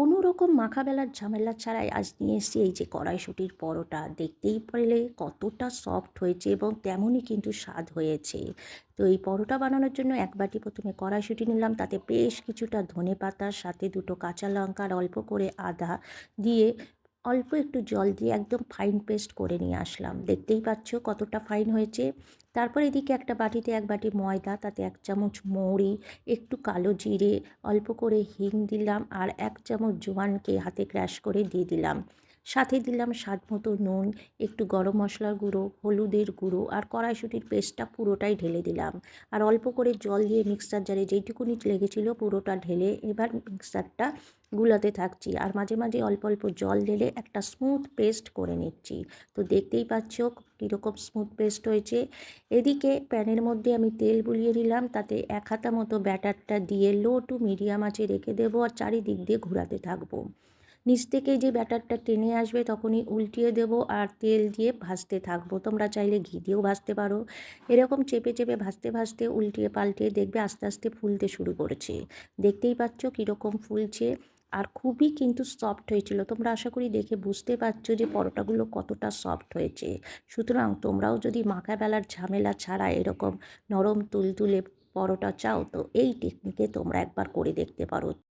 কোনো রকম মাখা বেলার ঝামেলা ছাড়াই আজ নিয়ে এসেছি এই যে কড়াইশুঁটির পরোটা। দেখতেই পেলে কতটা সফট হয়েছে এবং তেমনই কিন্তু স্বাদ হয়েছে। তো এই পরোটা বানানোর জন্য ১ বাটি ১ম এ কড়াইশুঁটি নিলাম, তাতে বেশ কিছুটা ধনেপাতার সাথে ২ টো কাঁচা লঙ্কা আর অল্প করে আদা দিয়ে অল্প একটু জল দিয়ে একদম ফাইন পেস্ট করে নিয়ে আসলাম। দেখতেই পাচ্ছ কতটা ফাইন হয়েছে। তারপর এদিকে একটা বাটিতে ১ বাটি ময়দা, তাতে ১ চামচ মৌরি, একটু কালো জিরে, অল্প করে হিং দিলাম আর ১ চামচ জোয়ানকে হাতে ক্র্যাশ করে দিয়ে দিলাম। সাথে দিলাম স্বাদমতো নুন, একটু গরম মশলার গুঁড়ো, হলুদের গুঁড়ো আর কড়াইশুঁটির পেস্টটা পুরোটাই ঢেলে দিলাম। আর অল্প করে জল দিয়ে মিক্সার জারে যেইটুকুনি লেগেছিল পুরোটা ঢেলে এবার মিক্সারটা গুলাতে থাকছি। আর মাঝে মাঝে অল্প অল্প জল ঢেলে একটা স্মুথ পেস্ট করে নিচ্ছি। তো দেখতেই পাচ্ছ কীরকম স্মুথ পেস্ট হয়েছে। এদিকে প্যানের মধ্যে আমি তেল বুলিয়ে দিলাম, তাতে ১ হাতা মতো ব্যাটারটা দিয়ে লো টু মিডিয়াম আঁচে রেখে দেবো আর চারিদিক দিয়ে ঘোরাতে থাকবো। নিচ থেকে যে ব্যাটারটা টেনে আসবে তখনই উল্টিয়ে দেবো আর তেল দিয়ে ভাজতে থাকবো। তোমরা চাইলে ঘি দিয়েও ভাজতে পারো। এরকম চেপে চেপে ভাজতে ভাজতে উল্টিয়ে পাল্টিয়ে দেখবে আস্তে আস্তে ফুলতে শুরু করেছে। দেখতেই পাচ্ছ কীরকম ফুলছে আর খুবই কিন্তু সফট হয়েছিল। তোমরা আশা করি দেখে বুঝতে পারছো যে পরোটাগুলো কতটা সফট হয়েছে। সুতরাং তোমরাও যদি মাখা বেলার ঝামেলা ছাড়া এরকম নরম তুলতুলে পরোটা চাও তো এই টেকনিকে তোমরা একবার করে দেখতে পারো।